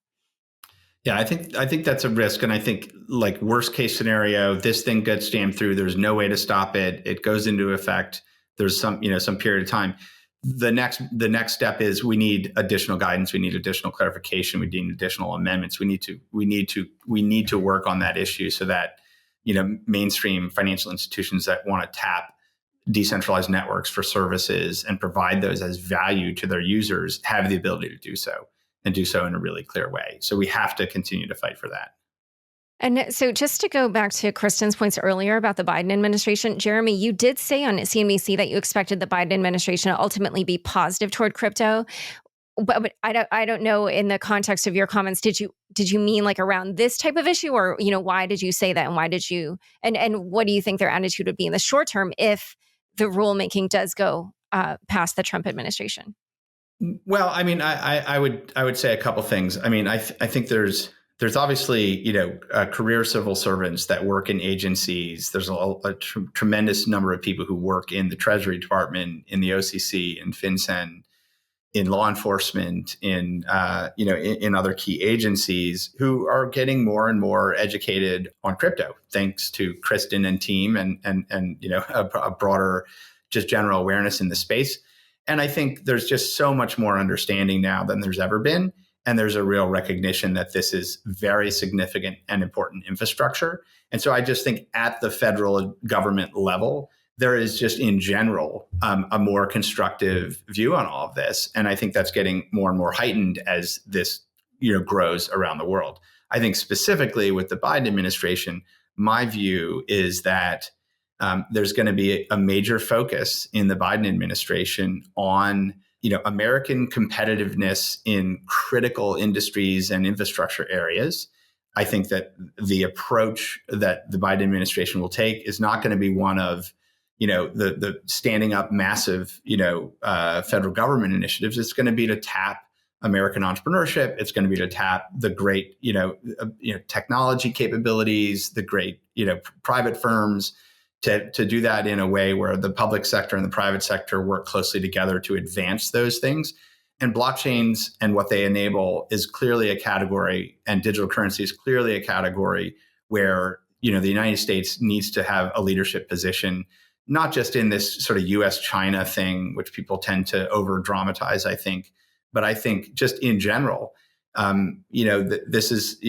Yeah, I think that's a risk. And I think worst case scenario, this thing gets jammed through. There's no way to stop it. It goes into effect. There's some period of time. The next step is we need additional guidance. We need additional clarification. We need additional amendments. We need to work on that issue so that, mainstream financial institutions that want to tap decentralized networks for services and provide those as value to their users have the ability to do so, and do so in a really clear way. So we have to continue to fight for that. And so just to go back to Kristin's points earlier about the Biden administration, Jeremy, you did say on CNBC that you expected the Biden administration to ultimately be positive toward crypto. But I don't know, in the context of your comments, did you mean like around this type of issue, or why did you say that, and why did you and what do you think their attitude would be in the short term if the rulemaking does go past the Trump administration? Well, I mean, I would say a couple things. I mean, I think there's obviously career civil servants that work in agencies. There's a tremendous number of people who work in the Treasury Department, in the OCC, in FinCEN, in law enforcement, in other key agencies, who are getting more and more educated on crypto, thanks to Kristin and team, and a broader, just general awareness in the space. And I think there's just so much more understanding now than there's ever been, and there's a real recognition that this is very significant and important infrastructure. And so I just think at the federal government level, there is just in general a more constructive view on all of this. And I think that's getting more and more heightened as this grows around the world. I think specifically with the Biden administration, my view is that there's going to be a major focus in the Biden administration on American competitiveness in critical industries and infrastructure areas. I think that the approach that the Biden administration will take is not going to be one of the standing up massive, federal government initiatives. It's going to be to tap American entrepreneurship. It's going to be to tap the great, technology capabilities, the great, private firms, to do that in a way where the public sector and the private sector work closely together to advance those things. And blockchains and what they enable is clearly a category, and digital currency is clearly a category where, the United States needs to have a leadership position, not just in this sort of US-China thing, which people tend to over dramatize, I think, but I think just in general, this is,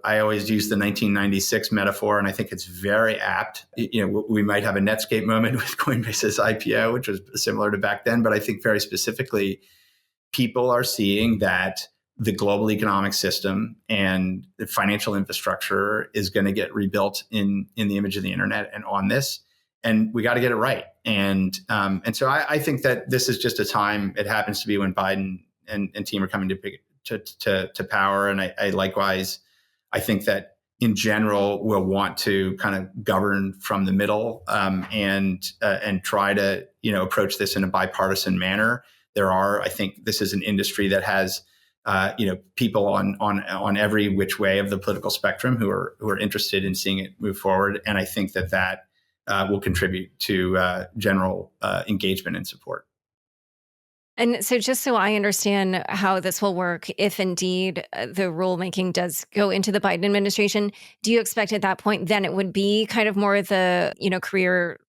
I always use the 1996 metaphor, and I think it's very apt. We might have a Netscape moment with Coinbase's IPO, which was similar to back then, but I think very specifically, people are seeing that the global economic system and the financial infrastructure is going to get rebuilt in the image of the internet and on this. And we got to get it right. And so I think that this is just a time. It happens to be when Biden and team are coming to power. And I likewise, I think that in general, we'll want to kind of govern from the middle and try to approach this in a bipartisan manner. I think this is an industry that has people on every which way of the political spectrum who are interested in seeing it move forward. And I think that will contribute to general engagement and support. And so just so I understand how this will work, if indeed the rulemaking does go into the Biden administration, do you expect at that point then it would be kind of more the, career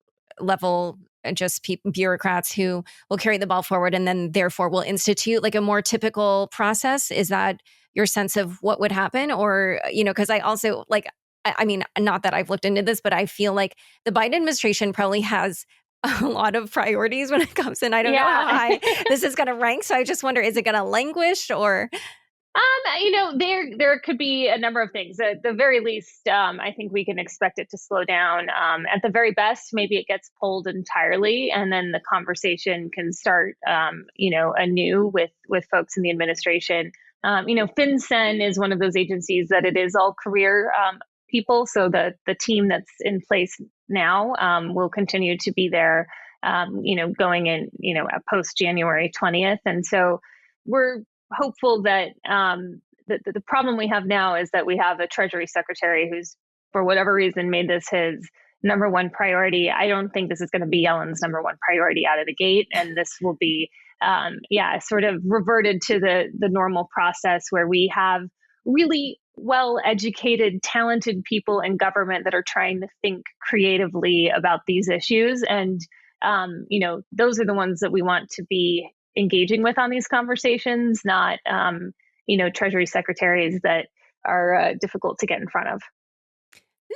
level, just bureaucrats who will carry the ball forward and then therefore will institute like a more typical process? Is that your sense of what would happen? Or, because I also I mean, not that I've looked into this, but I feel like the Biden administration probably has a lot of priorities when it comes in. I don't know how high this is going to rank. So I just wonder, is it going to languish or? There could be a number of things. At the very least, I think we can expect it to slow down. At the very best, maybe it gets pulled entirely, and then the conversation can start, anew with folks in the administration. FinCEN is one of those agencies that it is all career people. So the team that's in place now will continue to be there, going in, post January 20th. And so we're hopeful that the problem we have now is that we have a Treasury Secretary who's, for whatever reason, made this his number one priority. I don't think this is going to be Yellen's number one priority out of the gate. And this will be, sort of reverted to the normal process where we have really well-educated, talented people in government that are trying to think creatively about these issues. And, those are the ones that we want to be engaging with on these conversations, not, Treasury secretaries that are difficult to get in front of.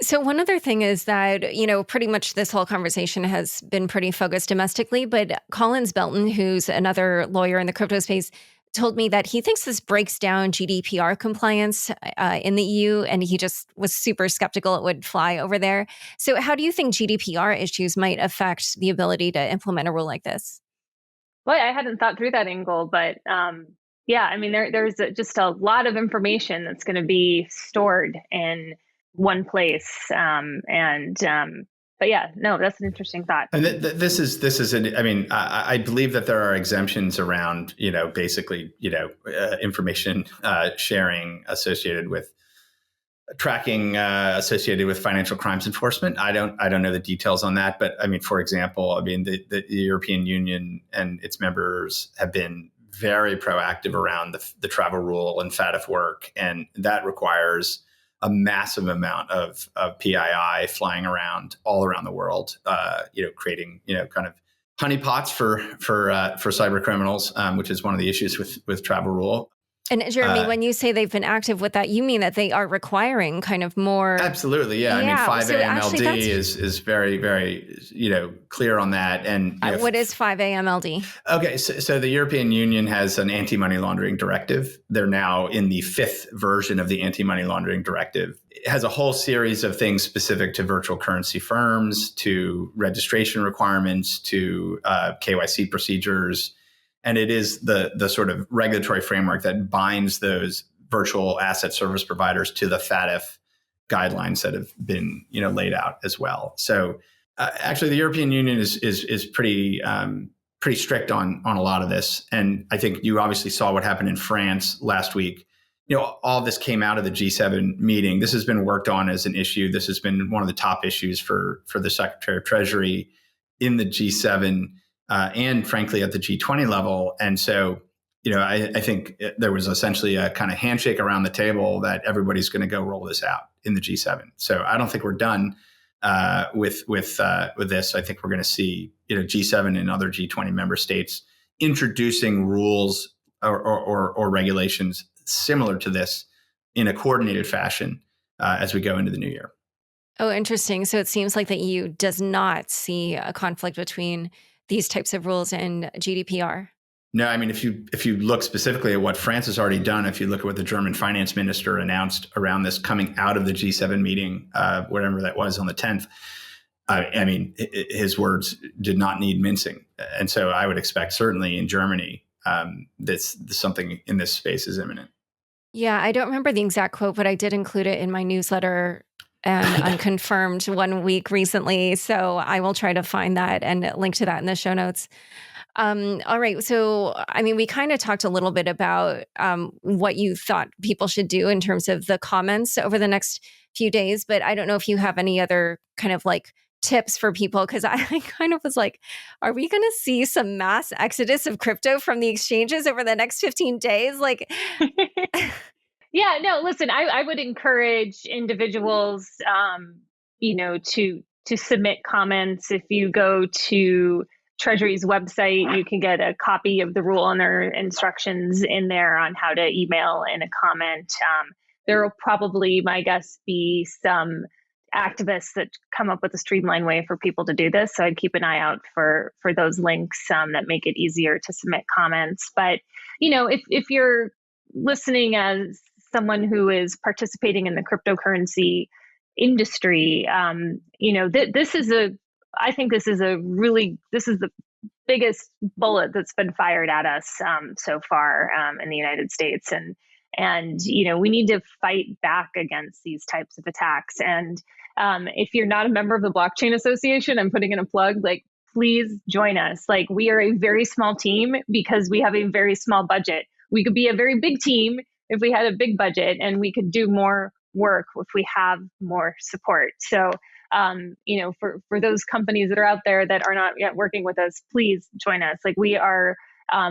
So one other thing is that, pretty much this whole conversation has been pretty focused domestically, but Collins Belton, who's another lawyer in the crypto space, told me that he thinks this breaks down GDPR compliance in the EU, and he just was super skeptical it would fly over there. So how do you think GDPR issues might affect the ability to implement a rule like this? Well, I hadn't thought through that angle, but Yeah, I mean, there's just a lot of information that's going to be stored in one place, but yeah, no, that's an interesting thought. And this is I mean, I believe that there are exemptions around, basically, information sharing associated with tracking associated with financial crimes enforcement. I don't know the details on that, but I mean, for example, I mean, the European Union and its members have been very proactive around the travel rule and FATF work, and that requires a massive amount of PII flying around all around the world, creating, kind of honeypots for cyber criminals, which is one of the issues with travel rule. And Jeremy, when you say they've been active with that, you mean that they are requiring kind of more? Absolutely, yeah. I mean, 5AMLD is very, very, clear on that. And what is 5AMLD? Okay, so the European Union has an anti-money laundering directive. They're now in the 5th version of the anti-money laundering directive. It has a whole series of things specific to virtual currency firms, to registration requirements, to KYC procedures. And it is the sort of regulatory framework that binds those virtual asset service providers to the FATF guidelines that have been, laid out as well. So actually, the European Union is pretty strict on a lot of this. And I think you obviously saw what happened in France last week. All this came out of the G7 meeting. This has been worked on as an issue. This has been one of the top issues for the Secretary of Treasury in the G7. And frankly, at the G20 level. And so, I think there was essentially a kind of handshake around the table that everybody's going to go roll this out in the G7. So I don't think we're done with this. I think we're going to see, G7 and other G20 member states introducing rules or regulations similar to this in a coordinated fashion as we go into the new year. Oh, interesting. So it seems like the EU does not see a conflict between these types of rules and GDPR. No, I mean, if you look specifically at what France has already done, if you look at what the German finance minister announced around this coming out of the G7 meeting, whatever that was on the 10th, I mean, his words did not need mincing. And so I would expect certainly in Germany, something in this space is imminent. Yeah, I don't remember the exact quote, but I did include it in my newsletter and Unconfirmed 1 week recently. So I will try to find that and link to that in the show notes. All right. So, I mean, we kind of talked a little bit about what you thought people should do in terms of the comments over the next few days, but I don't know if you have any other kind of like tips for people, because I kind of was like, are we going to see some mass exodus of crypto from the exchanges over the next 15 days? Like, yeah, no, listen, I would encourage individuals, to submit comments. If you go to Treasury's website, you can get a copy of the rule and their instructions in there on how to email in a comment. There will probably, my guess, be some activists that come up with a streamlined way for people to do this. So I'd keep an eye out for those links that make it easier to submit comments. But, if you're listening as someone who is participating in the cryptocurrency industry, this is the biggest bullet that's been fired at us so far in the United States, and we need to fight back against these types of attacks. And if you're not a member of the Blockchain Association, I'm putting in a plug, like, please join us. Like, we are a very small team because we have a very small budget. We could be a very big team if we had a big budget, and we could do more work if we have more support. So, for those companies that are out there that are not yet working with us, please join us. Like, we are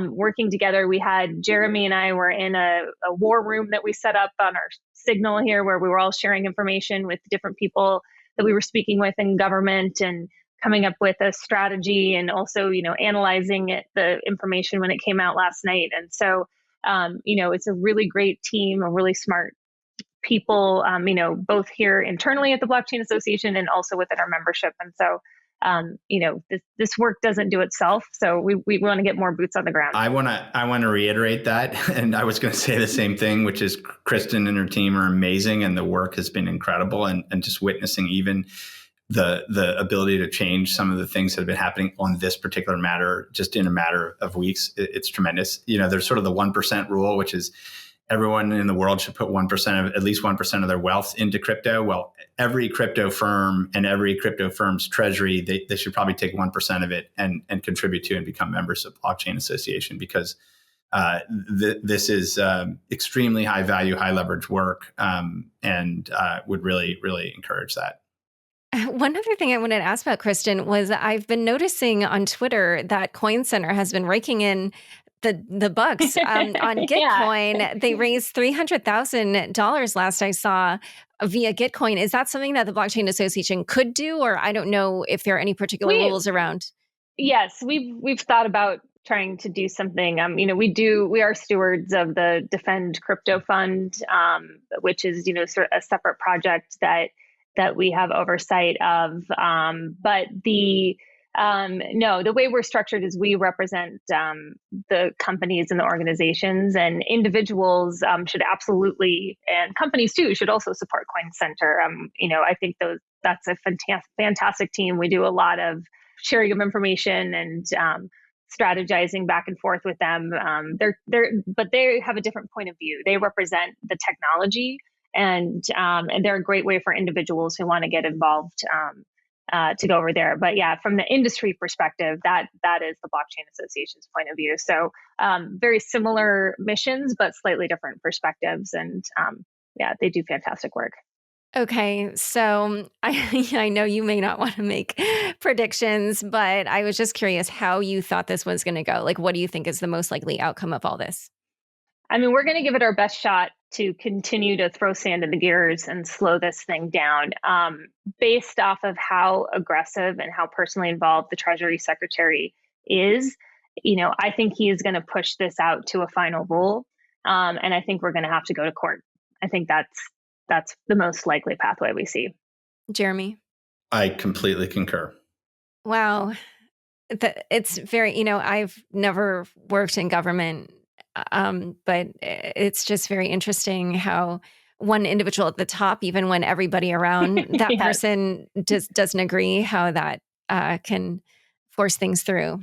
working together. We had Jeremy and I were in a war room that we set up on our Signal here, where we were all sharing information with different people that we were speaking with in government and coming up with a strategy, and also, analyzing the information when it came out last night. And so, it's a really great team, a really smart people, both here internally at the Blockchain Association and also within our membership. And so, this work doesn't do itself. So we want to get more boots on the ground. I want to reiterate that. And I was going to say the same thing, which is Kristin and her team are amazing, and the work has been incredible. And just witnessing even the ability to change some of the things that have been happening on this particular matter just in a matter of weeks, it's tremendous. There's sort of the 1% rule, which is everyone in the world should put at least 1% of their wealth into crypto. Well, every crypto firm and every crypto firm's treasury, they should probably take 1% of it and contribute to and become members of Blockchain Association, because this is extremely high value, high leverage work, and would really, really encourage that. One other thing I wanted to ask about, Kristin, was I've been noticing on Twitter that Coin Center has been raking in the bucks on Gitcoin. Yeah. They raised $300,000 last I saw via Gitcoin. Is that something that the Blockchain Association could do, or I don't know if there are any particular rules around? Yes, we've thought about trying to do something. We are stewards of the Defend Crypto Fund, which is sort of a separate project that we have oversight of. But the way we're structured is we represent the companies and the organizations, and individuals should absolutely, and companies too, should also support Coin Center. I think that's a fantastic team. We do a lot of sharing of information and strategizing back and forth with them. But they have a different point of view. They represent the technology, and they're a great way for individuals who want to get involved to go over there. But yeah, from the industry perspective, that is the Blockchain Association's point of view. So very similar missions, but slightly different perspectives. And they do fantastic work. Okay, so I know you may not want to make predictions, but I was just curious how you thought this was going to go. Like, what do you think is the most likely outcome of all this? I mean, we're going to give it our best shot to continue to throw sand in the gears and slow this thing down, based off of how aggressive and how personally involved the Treasury Secretary is. I think he is going to push this out to a final rule, and I think we're going to have to go to court. I think that's the most likely pathway we see. Jeremy? I completely concur. Wow. It's very, I've never worked in government, but it's just very interesting how one individual at the top, even when everybody around that Yes. person doesn't agree, how that can force things through.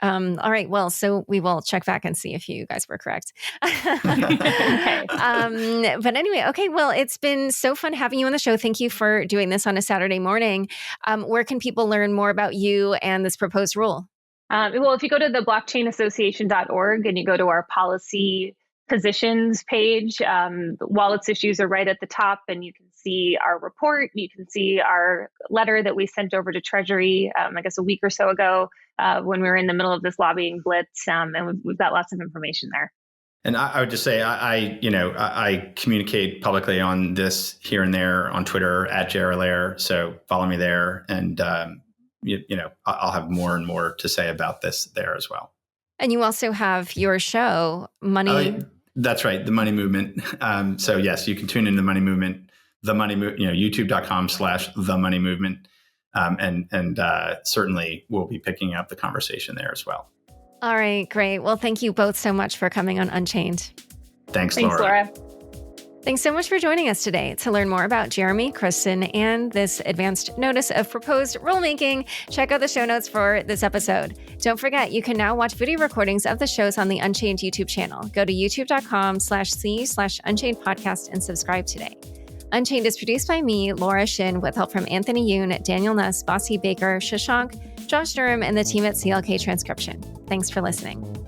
All right. Well, so we will check back and see if you guys were correct. Okay. But anyway, okay. Well, it's been so fun having you on the show. Thank you for doing this on a Saturday morning. Where can people learn more about you and this proposed rule? Well, if you go to the blockchainassociation.org and you go to our policy positions page, wallets issues are right at the top, and you can see our report. You can see our letter that we sent over to Treasury, I guess a week or so ago, when we were in the middle of this lobbying blitz, and we've got lots of information there. And I would just say, I communicate publicly on this here and there on Twitter at Allaire. So follow me there, and I'll have more and more to say about this there as well. And you also have your show, Money. That's right, the Money Movement. So yes, you can tune into the Money Movement, YouTube.com/The Money Movement, and certainly we'll be picking up the conversation there as well. All right, great. Well, thank you both so much for coming on Unchained. Thanks, Laura. Thanks so much for joining us today. To learn more about Jeremy, Kristin, and this advanced notice of proposed rulemaking, check out the show notes for this episode. Don't forget, you can now watch video recordings of the shows on the Unchained YouTube channel. Go to youtube.com/c/Unchained podcast and subscribe today. Unchained is produced by me, Laura Shin, with help from Anthony Yoon, Daniel Nuss, Bossy Baker, Shashank, Josh Durham, and the team at CLK Transcription. Thanks for listening.